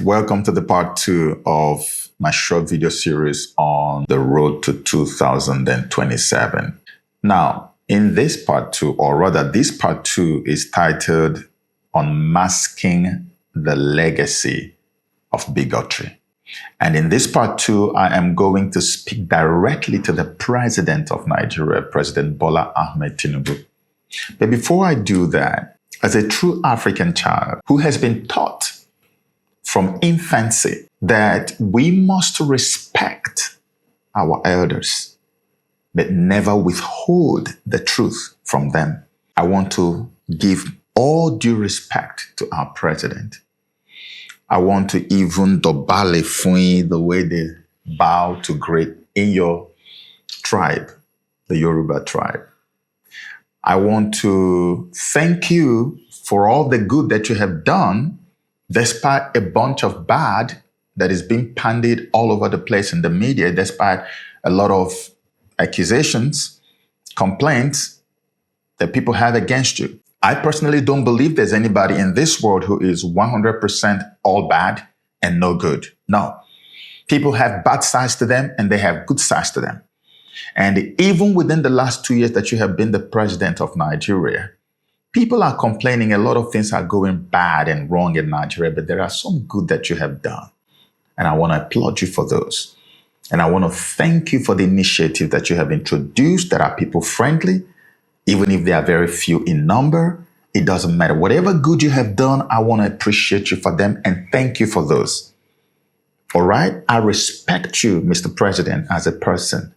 right, welcome to the part 2 of my short video series on the road to 2027. Now, in this part 2, or rather this part 2 is titled Unmasking the Legacy of Bigotry. And in this part 2, I am going to speak directly to the President of Nigeria, President Bola Ahmed Tinubu. But before I do that, as a true African child who has been taught from infancy that we must respect our elders, but never withhold the truth from them, I want to give all due respect to our president. I want to even dobale fui the way they bow to great in your tribe, the Yoruba tribe. I want to thank you for all the good that you have done, despite a bunch of bad that is being bandied all over the place in the media, despite a lot of accusations, complaints that people have against you. I personally don't believe there's anybody in this world who is 100% all bad and no good. No. People have bad sides to them and they have good sides to them. And even within the last 2 years that you have been the president of Nigeria, people are complaining a lot of things are going bad and wrong in Nigeria, but there are some good that you have done. And I want to applaud you for those. And I want to thank you for the initiative that you have introduced that are people friendly. Even if they are very few in number, it doesn't matter. Whatever good you have done, I want to appreciate you for them and thank you for those. All right? I respect you, Mr. President, as a person.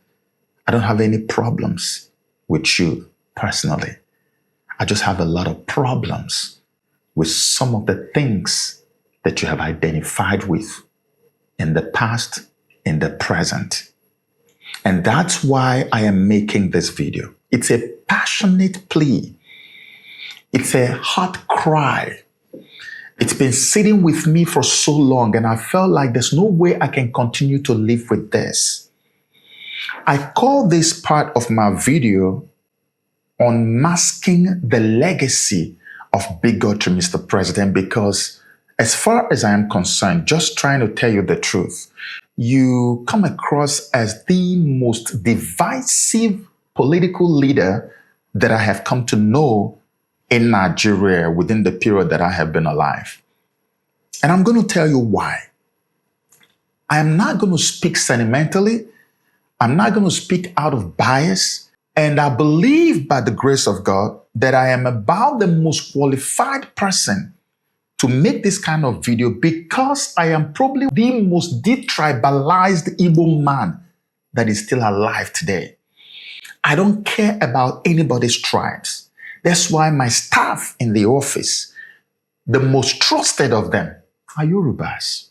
I don't have any problems with you personally. I just have a lot of problems with some of the things that you have identified with in the past, in the present. And that's why I am making this video. It's a passionate plea. It's a hot cry. It's been sitting with me for so long, and I felt like there's no way I can continue to live with this. I call this part of my video Unmasking the Legacy of Bigotry, Mr. President, because as far as I am concerned, just trying to tell you the truth, you come across as the most divisive political leader that I have come to know in Nigeria within the period that I have been alive. And I'm going to tell you why. I am not going to speak sentimentally. I'm not going to speak out of bias. And I believe by the grace of God that I am about the most qualified person to make this kind of video because I am probably the most detribalized Igbo man that is still alive today. I don't care about anybody's tribes. That's why my staff in the office, the most trusted of them, are Yorubas.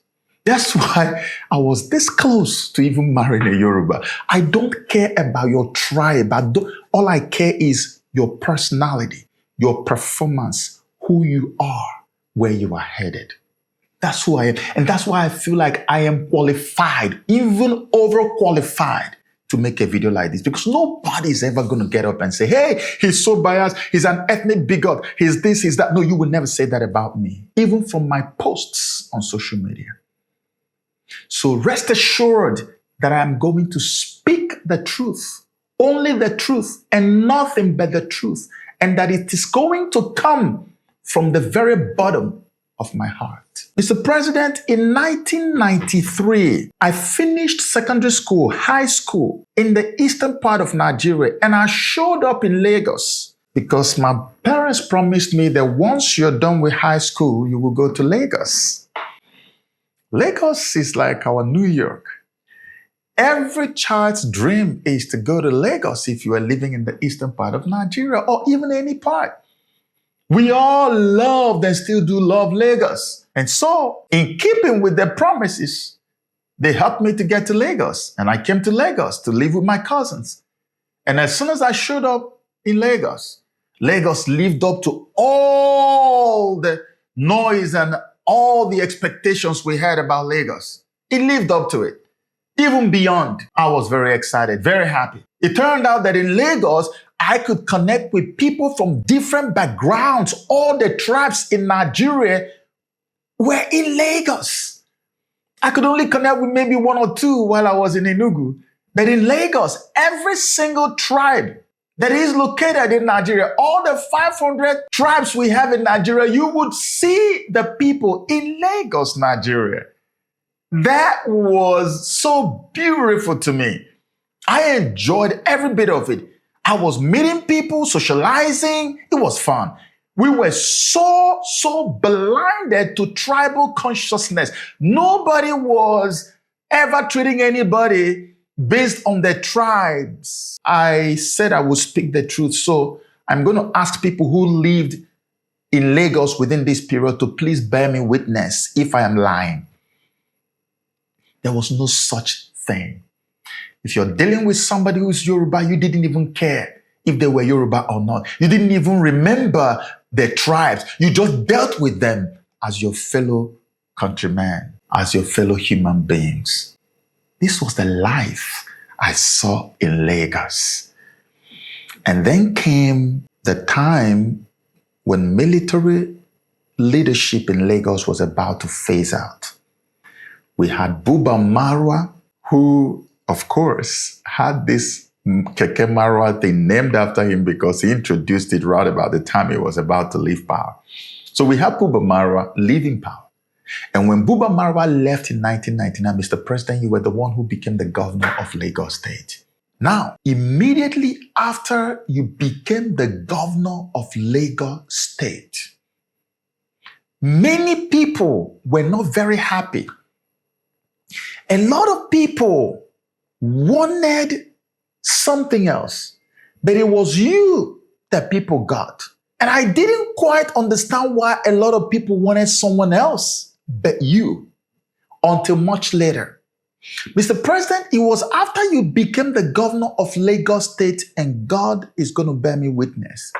That's why I was this close to even marrying a Yoruba. I don't care about your tribe. All I care is your personality, your performance, who you are, where you are headed. That's who I am. And that's why I feel like I am qualified, even overqualified, to make a video like this, because nobody is ever going to get up and say, hey, he's so biased, he's an ethnic bigot, he's this, he's that. No, you will never say that about me, even from my posts on social media. So rest assured that I am going to speak the truth, only the truth, and nothing but the truth, and that it is going to come from the very bottom of my heart. Mr. President, in 1993, I finished secondary school, high school in the eastern part of Nigeria, and I showed up in Lagos because my parents promised me that once you're done with high school, you will go to Lagos. Lagos is like our New York. Every child's dream is to go to Lagos if you are living in the eastern part of Nigeria or even any part. We all loved and still do love Lagos. And so, in keeping with their promises, they helped me to get to Lagos. And I came to Lagos to live with my cousins. And as soon as I showed up in Lagos, Lagos lived up to all the noise and all the expectations we had about Lagos. It lived up to it. Even beyond, I was very excited, very happy. It turned out that in Lagos, I could connect with people from different backgrounds. All the tribes in Nigeria were in Lagos. I could only connect with maybe one or two while I was in Enugu. But in Lagos, every single tribe that is located in Nigeria, all the 500 tribes we have in Nigeria, you would see the people in Lagos, Nigeria. That was so beautiful to me. I enjoyed every bit of it. I was meeting people, socializing. It was fun. We were so blinded to tribal consciousness. Nobody was ever treating anybody based on their tribes. I said I would speak the truth. So I'm going to ask people who lived in Lagos within this period to please bear me witness if I am lying. There was no such thing. If you're dealing with somebody who's Yoruba, you didn't even care if they were Yoruba or not. You didn't even remember their tribes. You just dealt with them as your fellow countrymen, as your fellow human beings. This was the life I saw in Lagos. And then came the time when military leadership in Lagos was about to phase out. We had Buba Marwa, who, of course, had this Keke Marwa thing named after him because he introduced it right about the time he was about to leave power. So we had Buba Marwa leaving power. And when Buba Marwa left in 1999, Mr. President, you were the one who became the governor of Lagos State. Now, immediately after you became the governor of Lagos State, many people were not very happy. A lot of people wanted something else, but it was you that people got. And I didn't quite understand why a lot of people wanted someone else but you until much later. Mr. President, it was after you became the governor of Lagos State, and God is going to bear me witness,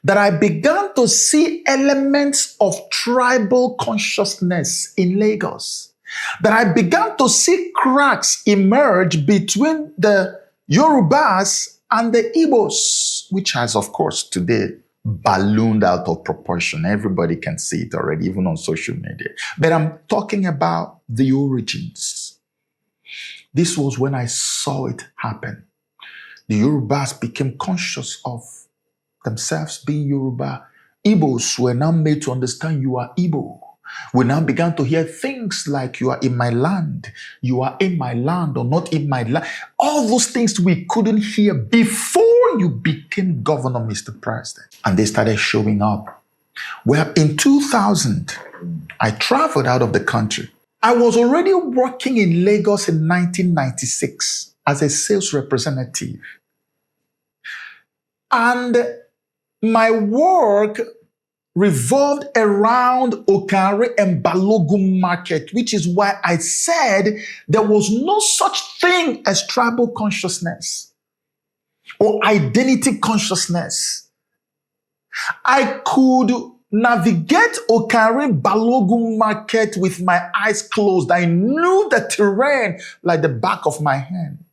that I began to see elements of tribal consciousness in Lagos. That I began to see cracks emerge between the Yorubas and the Igbos, which has, of course, today ballooned out of proportion. Everybody can see it already, even on social media. But I'm talking about the origins. This was when I saw it happen. The Yorubas became conscious of themselves being Yoruba. Igbos were now made to understand you are Igbo. We now began to hear things like you are in my land, you are in my land or not in my land. All those things we couldn't hear before you became governor, Mr. President. And they started showing up. Well, in 2000, I traveled out of the country. I was already working in Lagos in 1996 as a sales representative. And my work revolved around Okare and Balogun market, which is why I said there was no such thing as tribal consciousness or identity consciousness. I could navigate Okare Balogun market with my eyes closed. I knew the terrain like the back of my hand.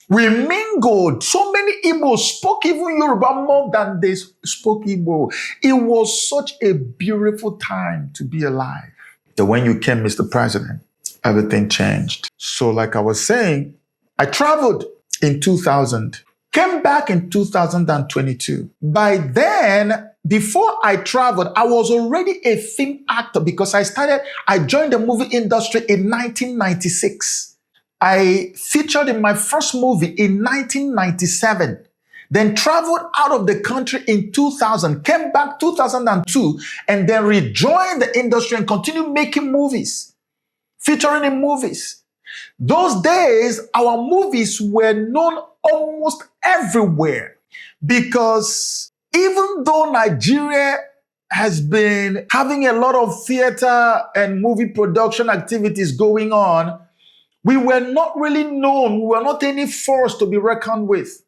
We mingled. So many Igbo spoke even Yoruba more than they spoke Igbo. It was such a beautiful time to be alive. So when you came, Mr. President, everything changed. So like I was saying, I traveled in 2000, came back in 2022. By then, before I traveled, I was already a film actor because I joined the movie industry in 1996. I featured in my first movie in 1997, then traveled out of the country in 2000, came back 2002, and then rejoined the industry and continued making movies, featuring in movies. Those days, our movies were known almost everywhere because even though Nigeria has been having a lot of theater and movie production activities going on, we were not really known. We were not any force to be reckoned with.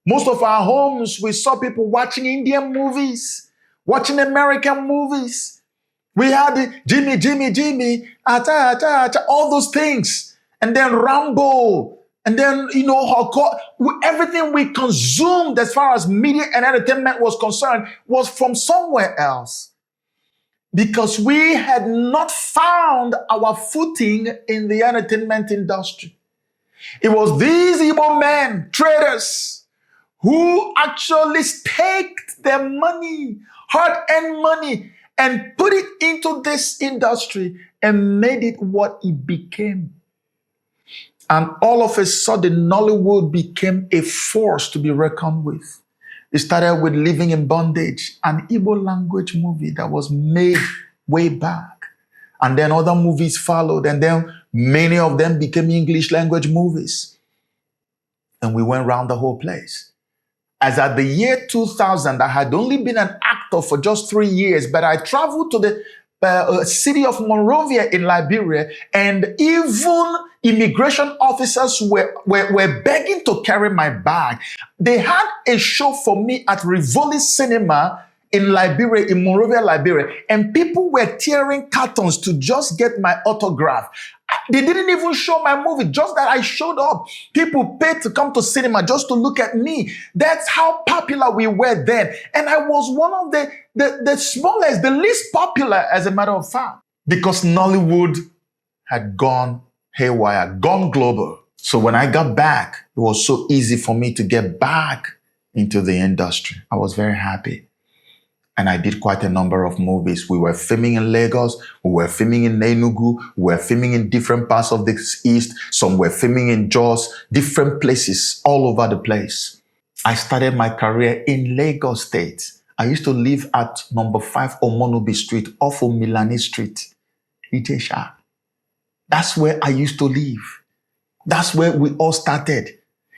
Most of our homes, we saw people watching Indian movies, watching American movies. We had Jimmy, Acha, Acha, Acha, all those things. And then Rambo. And then, everything we consumed as far as media and entertainment was concerned was from somewhere else. because we had not found our footing in the entertainment industry. It was these Igbo men, traders, who actually staked their money, hard-earned money, and put it into this industry and made it what it became. And all of a sudden, Nollywood became a force to be reckoned with. It started with Living in Bondage, an Igbo language movie that was made way back. And then other movies followed, and then many of them became English language movies. And we went around the whole place. As at the year 2000, I had only been an actor for just 3 years, but I traveled to the city of Monrovia in Liberia, and even immigration officers were begging to carry my bag. They had a show for me at Rivoli Cinema in Liberia, in Monrovia, Liberia, and people were tearing cartons to just get my autograph. They didn't even show my movie, just that I showed up. People paid to come to cinema just to look at me. That's how popular we were then. And I was one of the smallest, the least popular, as a matter of fact, because Nollywood had gone haywire, gone global. So when I got back, it was so easy for me to get back into the industry. I was very happy. And I did quite a number of movies. We were filming in Lagos, we were filming in Enugu, we were filming in different parts of the East, some were filming in Jos, different places all over the place. I started my career in Lagos State. I used to live at number 5 Omonobi Street off of Milani Street, Itesha. That's where I used to live. That's where we all started.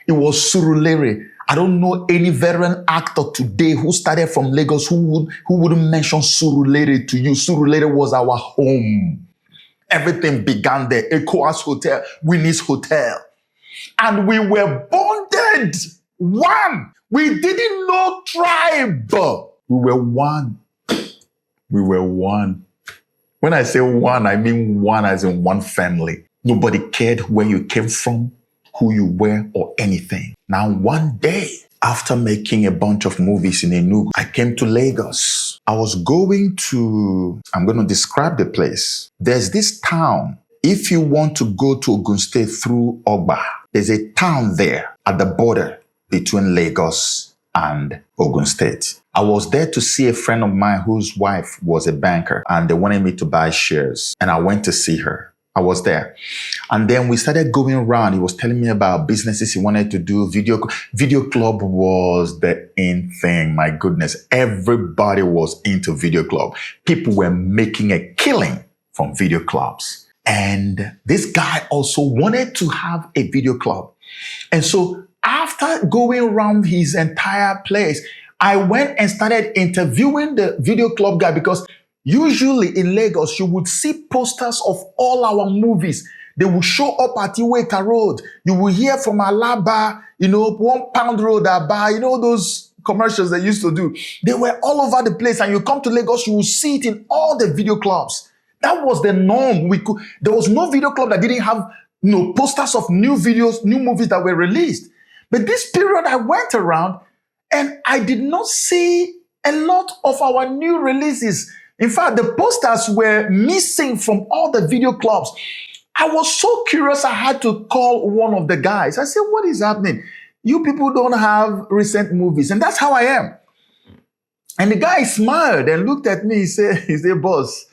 It was Surulere. I don't know any veteran actor today who started from Lagos who wouldn't mention Surulere to you. Surulere was our home. Everything began there. Ecoas Hotel, Winnie's Hotel. And we were bonded. One. We didn't know tribe. We were one. We were one. When I say one, I mean one as in one family. Nobody cared where you came from, who you were, or anything. Now, one day, after making a bunch of movies in Enugu, I came to Lagos. I was going to, I'm going to describe the place. There's this town. If you want to go to Ogun State through Ogba, there's a town there at the border between Lagos and Ogun State. I was there to see a friend of mine whose wife was a banker, and they wanted me to buy shares. And I went to see her. I was there. And then we started going around. He was telling me about businesses he wanted to do. Video club was the in thing. My goodness. Everybody was into video club. People were making a killing from video clubs. And this guy also wanted to have a video club. And so after going around his entire place, I went and started interviewing the video club guy, because usually in Lagos, you would see posters of all our movies. They will show up at Iweka Road. You will hear from Alaba, £1 road, Aba, those commercials they used to do. They were all over the place. And you come to Lagos, you will see it in all the video clubs. That was the norm. There was no video club that didn't have posters of new videos, new movies that were released. But this period I went around and I did not see a lot of our new releases. In fact, the posters were missing from all the video clubs. I was so curious, I had to call one of the guys. I said, what is happening? You people don't have recent movies. And that's how I am. And the guy smiled and looked at me. He said, boss,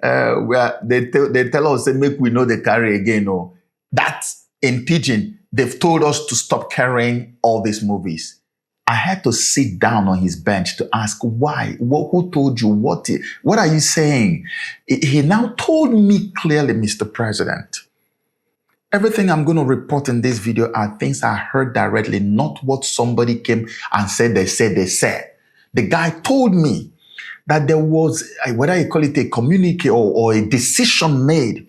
they tell us, make we know they carry again. No. That's in Pidgin. They've told us to stop carrying all these movies. I had to sit down on his bench to ask why. Who told you? What are you saying? He now told me clearly, Mr. President, everything I'm going to report in this video are things I heard directly, not what somebody came and said they said. The guy told me that there was, whether you call it a communique or a decision made,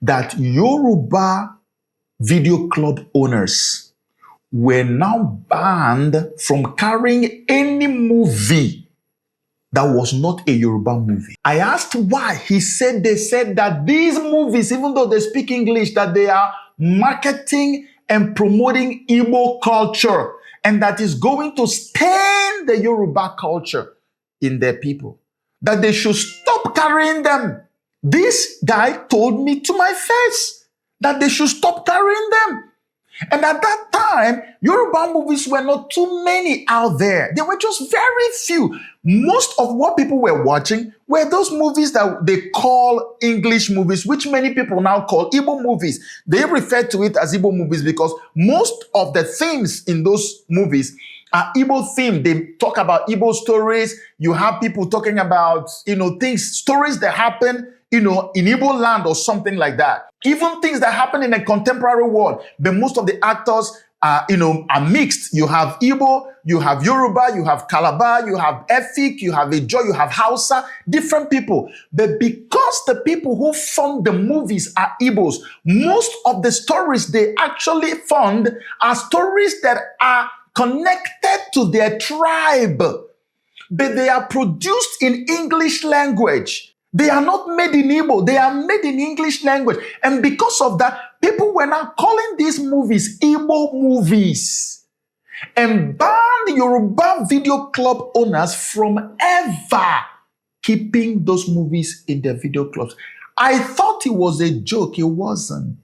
that Yoruba video club owners were now banned from carrying any movie that was not a Yoruba movie. I asked why. They said that these movies, even though they speak English, that they are marketing and promoting Igbo culture, and that is going to stain the Yoruba culture in their people. that they should stop carrying them. This guy told me to my face that they should stop carrying them. And at that time, Yoruba movies were not too many out there. There were just very few. Most of what people were watching were those movies that they call English movies, which many people now call Igbo movies. They refer to it as Igbo movies because most of the themes in those movies are Igbo themed. They talk about Igbo stories. You have people talking about, stories that happen in Igbo land or something like that. Even things that happen in a contemporary world. But most of the actors are mixed. You have Igbo, you have Yoruba, you have Calabar, you have Efik, you have Ijo, you have Hausa, different people. But because the people who fund the movies are Igbos, most of the stories they actually fund are stories that are connected to their tribe. But they are produced in English language. They are not made in Igbo. They are made in English language. And because of that, people were now calling these movies Igbo movies and banned Yoruba video club owners from ever keeping those movies in their video clubs. I thought it was a joke. It wasn't.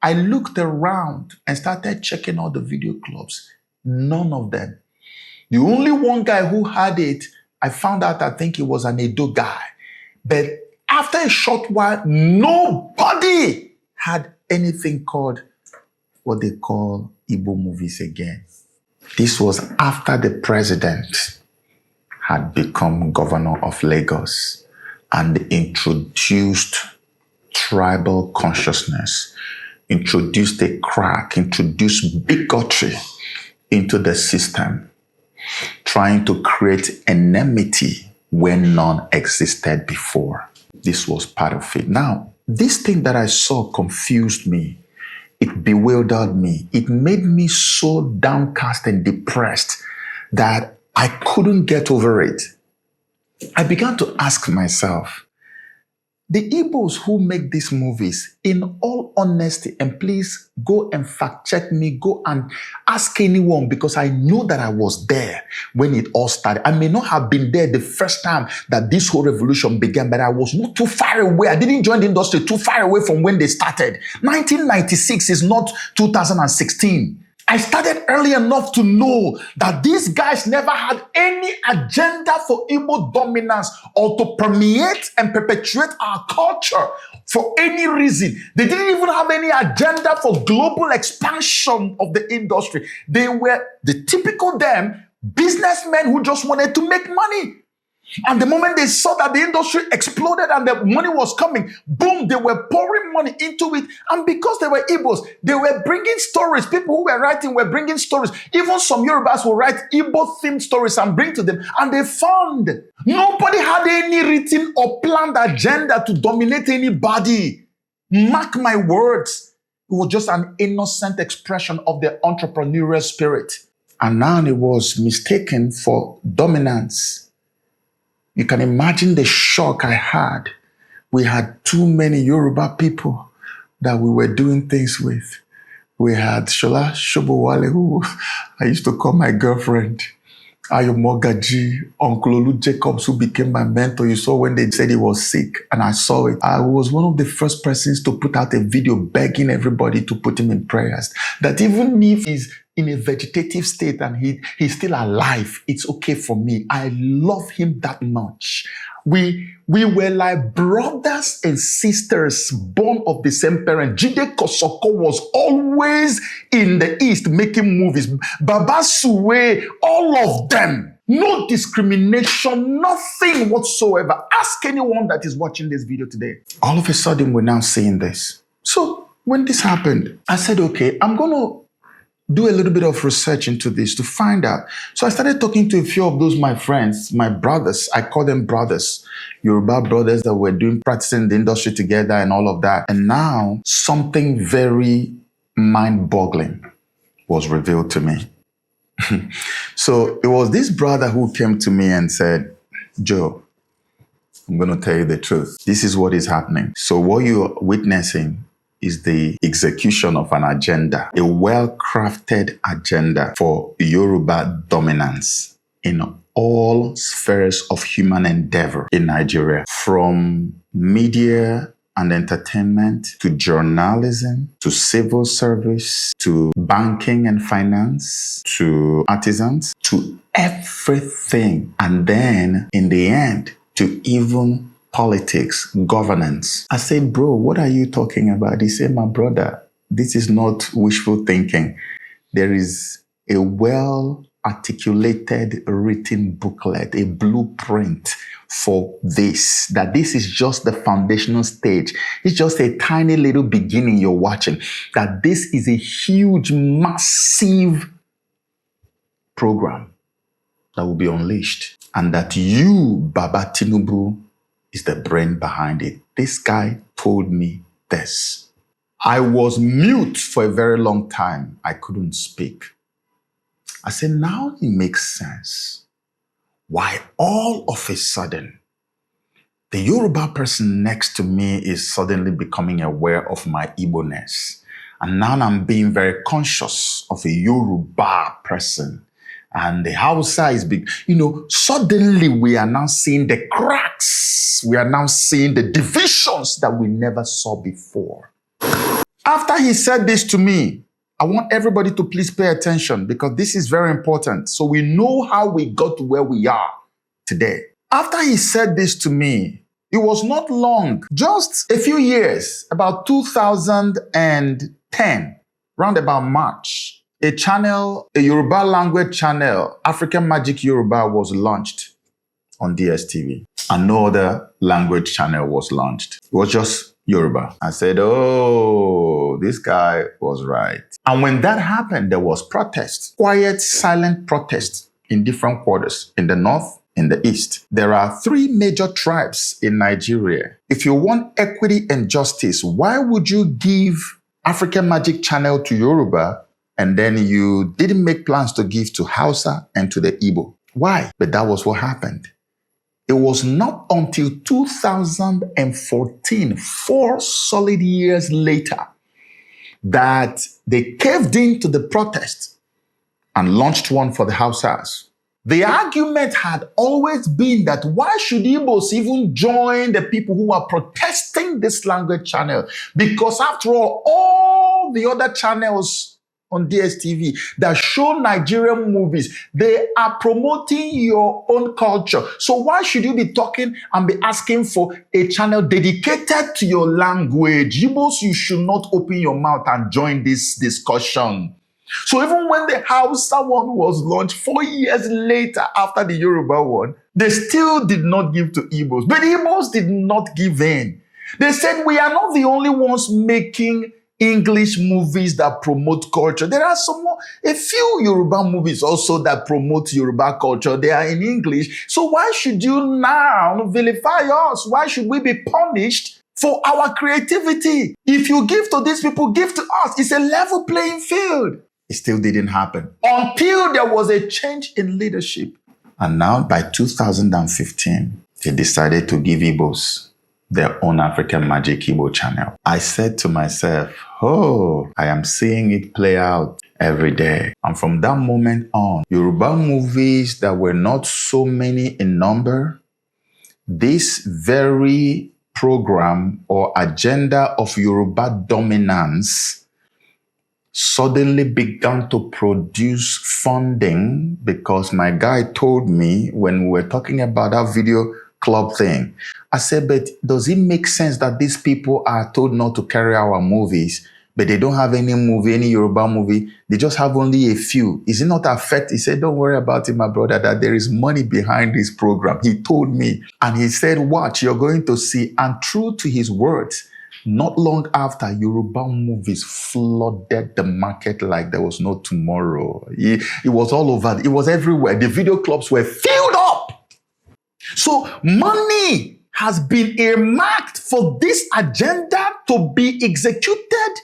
I looked around and started checking all the video clubs. None of them. The only one guy who had it, I found out, I think he was an Edo guy. But after a short while, nobody had anything called what they call Igbo movies again. This was after the president had become governor of Lagos and introduced tribal consciousness, introduced a crack, introduced bigotry into the system, trying to create enmity where none existed before. This was part of it. Now, this thing that I saw confused me. It bewildered me. It made me so downcast and depressed that I couldn't get over it. I began to ask myself, the Igbos who make these movies, in all honesty, and please go and fact check me, go and ask anyone, because I know that I was there when it all started. I may not have been there the first time that this whole revolution began, but I was not too far away. I didn't join the industry too far away from when they started. 1996 is not 2016. I started early enough to know that these guys never had any agenda for Igbo dominance or to permeate and perpetuate our culture for any reason. They didn't even have any agenda for global expansion of the industry. They were the typical businessmen who just wanted to make money. And the moment they saw that the industry exploded and the money was coming, boom, they were pouring money into it. And because they were Igbos, they were bringing stories. People who were writing were bringing stories. Even some Yorubas will write Igbo-themed stories and bring to them. And they found nobody had any written or planned agenda to dominate anybody. Mark my words. It was just an innocent expression of their entrepreneurial spirit. And now it was mistaken for dominance. You can imagine the shock I had. We had too many Yoruba people that we were doing things with. We had Shola Shobowale, who I used to call my girlfriend. Ayomogaji, Uncle Olu Jacobs, who became my mentor. You saw when they said he was sick, and I saw it. I was one of the first persons to put out a video begging everybody to put him in prayers. That even if he's in a vegetative state and he's still alive, it's okay for me. I love him that much. We were like brothers and sisters born of the same parent. Jide Kosoko was always in the East making movies. Baba Suwe, all of them. No discrimination, nothing whatsoever. Ask anyone that is watching this video today. All of a sudden, we're now seeing this. So when this happened, I said, okay, I'm going to do a little bit of research into this to find out. So I started talking to a few of those, my friends, my brothers. I call them brothers, Yoruba brothers that were practicing the industry together and all of that. And now something very mind-boggling was revealed to me. So it was this brother who came to me and said, Joe, I'm going to tell you the truth. This is what is happening. So what you're witnessing is the execution of an agenda, a well-crafted agenda for Yoruba dominance. in all spheres of human endeavor in Nigeria, from media and entertainment to journalism to civil service to banking and finance to artisans to everything. And then in the end, to even politics, governance. I said, bro, what are you talking about? He said, my brother, this is not wishful thinking. There is a well-articulated written booklet, a blueprint for this, that this is just the foundational stage. It's just a tiny little beginning you're watching, that this is a huge, massive program that will be unleashed, and that you, Baba Tinubu, is the brain behind it. This guy told me this. I was mute for a very long time. I couldn't speak. I said, now it makes sense why all of a sudden the Yoruba person next to me is suddenly becoming aware of my Igbo-ness. And now I'm being very conscious of a Yoruba person. And the Hausa is big. Suddenly we are now seeing the cracks. We are now seeing the divisions that we never saw before. After he said this to me, I want everybody to please pay attention, because this is very important, so we know how we got to where we are today. After he said this to me, it was not long, just a few years, about 2010, round about March, a Yoruba language channel, African Magic Yoruba, was launched on DSTV. And no other language channel was launched. It was just Yoruba. I said, oh, this guy was right. And when that happened, there was protest, quiet, silent protest in different quarters, in the north, in the east. There are 3 major tribes in Nigeria. If you want equity and justice, why would you give African Magic Channel to Yoruba and then you didn't make plans to give to Hausa and to the Igbo? Why? But that was what happened. It was not until 2014, 4 solid years later, that they caved into the protest and launched one for the Hausas. The argument had always been that why should Igbos even join the people who are protesting this language channel? Because after all the other channels on DSTV that show Nigerian movies, they are promoting your own culture. So why should you be talking and be asking for a channel dedicated to your language? Igbos, you should not open your mouth and join this discussion. So even when the Hausa one was launched 4 years later after the Yoruba one, they still did not give to Igbos. But Igbos did not give in. They said, we are not the only ones making English movies that promote culture. There are a few Yoruba movies also that promote Yoruba culture. They are in English. So why should you now vilify us? Why should we be punished for our creativity? If you give to these people, give to us. It's a level playing field. It still didn't happen until there was a change in leadership. And now by 2015, they decided to give Igbos their own African Magic Igbo channel. I said to myself, oh, I am seeing it play out every day. And from that moment on, Yoruba movies that were not so many in number, this very program or agenda of Yoruba dominance suddenly began to produce funding, because my guy told me when we were talking about that video club thing, I said, but does it make sense that these people are told not to carry our movies, but they don't have any Yoruba movie? They just have only a few. Is it not affect? He said, don't worry about it, my brother, that there is money behind this program. He told me, and he said, watch, you're going to see. And true to his words, not long after, Yoruba movies flooded the market like there was no tomorrow. It was all over. It was everywhere. The video clubs were filled up. So money has been earmarked for this agenda to be executed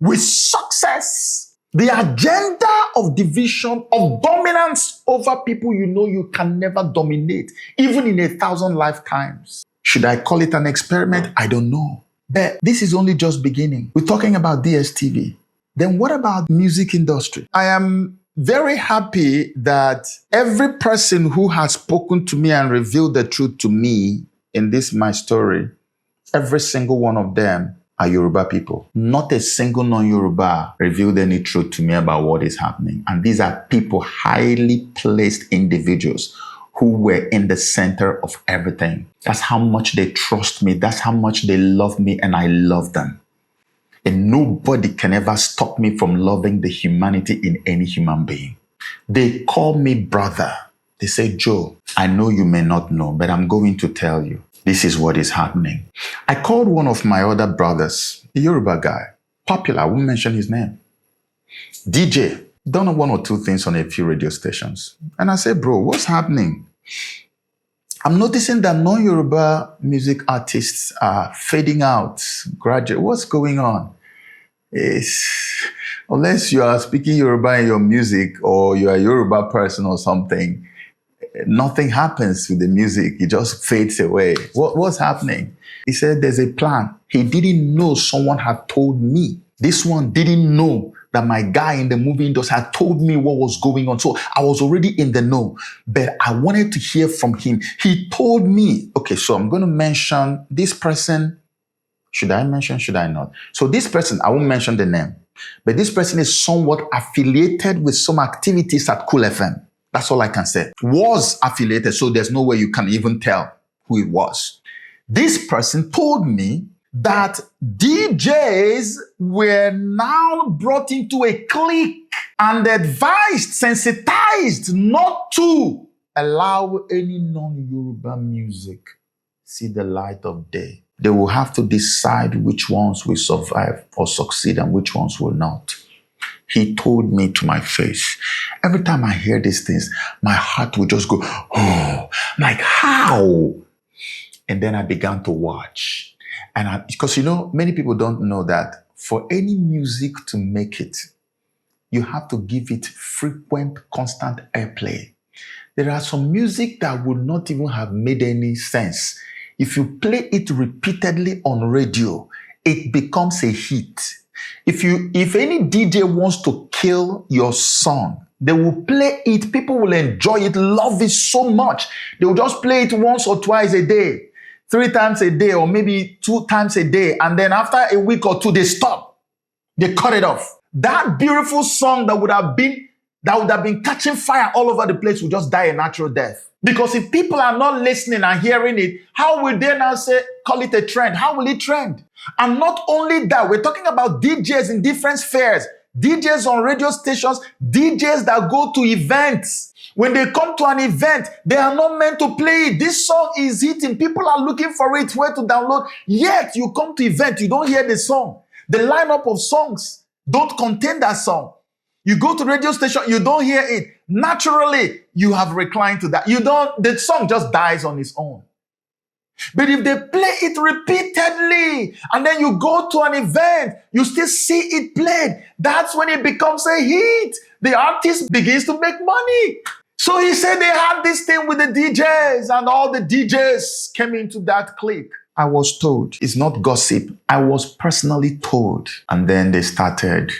with success. The agenda of division, of dominance over people you can never dominate, even in 1,000 lifetimes. Should I call it an experiment? I don't know. But this is only just beginning. We're talking about DSTV. Then what about music industry? I am very happy that every person who has spoken to me and revealed the truth to me in this my story, every single one of them are Yoruba people. Not a single non-Yoruba revealed any truth to me about what is happening. And these are people, highly placed individuals who were in the center of everything. That's how much they trust me. That's how much they love me, and I love them. And nobody can ever stop me from loving the humanity in any human being. They call me brother. They say, Joe, I know you may not know, but I'm going to tell you. This is what is happening. I called one of my other brothers, a Yoruba guy, popular, I won't mention his name. DJ, done one or two things on a few radio stations. And I said, bro, what's happening? I'm noticing that non-Yoruba music artists are fading out gradually. What's going on? Unless you are speaking Yoruba in your music or you are a Yoruba person or something, nothing happens with the music. It just fades away. What's happening? He said there's a plan. He didn't know someone had told me. This one didn't know that my guy in the movie industry had told me what was going on. So I was already in the know, but I wanted to hear from him. He told me, okay, so I'm going to mention this person. Should I mention? Should I not? So this person, I won't mention the name, but this person is somewhat affiliated with some activities at Cool FM. That's all I can say. Was affiliated, so there's no way you can even tell who it was. This person told me that DJs were now brought into a clique and advised, sensitized not to allow any non-Yoruba music see the light of day. They will have to decide which ones will survive or succeed and which ones will not. He told me to my face. Every time I hear these things, my heart will just go, oh, like how? And then I began to watch. And because, many people don't know that for any music to make it, you have to give it frequent, constant airplay. There are some music that would not even have made any sense. If you play it repeatedly on radio, it becomes a hit. If any DJ wants to kill your song, they will play it. People will enjoy it, love it so much. They will just play it once or twice a day, 3 times a day, or maybe 2 times a day. And then after a week or two, they stop. They cut it off. That beautiful song that would have been catching fire all over the place will just die a natural death. Because if people are not listening and hearing it, how will they now call it a trend? How will it trend? And not only that, we're talking about DJs in different spheres, DJs on radio stations, DJs that go to events. When they come to an event, they are not meant to play it. This song is hitting. People are looking for it, where to download. Yet you come to event, you don't hear the song. The lineup of songs don't contain that song. You go to radio station, you don't hear it. Naturally, you have reclined to that. The song just dies on its own. But if they play it repeatedly, and then you go to an event, you still see it played, that's when it becomes a hit. The artist begins to make money. So he said they had this thing with the DJs, and all the DJs came into that clique. I was told. It's not gossip. I was personally told. And then they started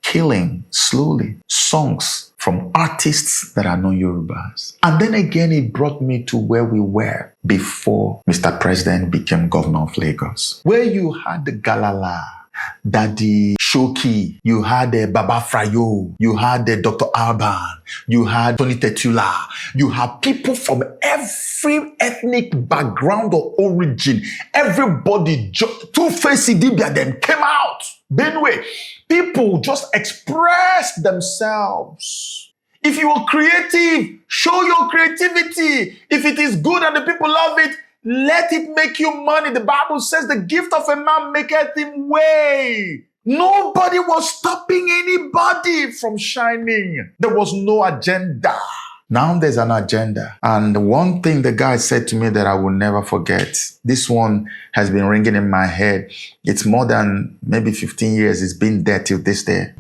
killing slowly songs from artists that are non-Yorubas. And then again, it brought me to where we were before Mr. President became governor of Lagos, where you had the Galala, Daddy Shoki, you had the Baba Frayo, you had the Dr. Alban, you had Tony Tetula, you have people from every ethnic background or origin. Everybody, Two-Face Idibia, them came out. Benway, people just express themselves. If you are creative, show your creativity. If it is good and the people love it, let it make you money. The Bible says the gift of a man maketh him way. Nobody was stopping anybody from shining. There was no agenda. Now there's an agenda. And one thing the guy said to me that I will never forget, this one has been ringing in my head. It's more than maybe 15 years. It's been there till this day.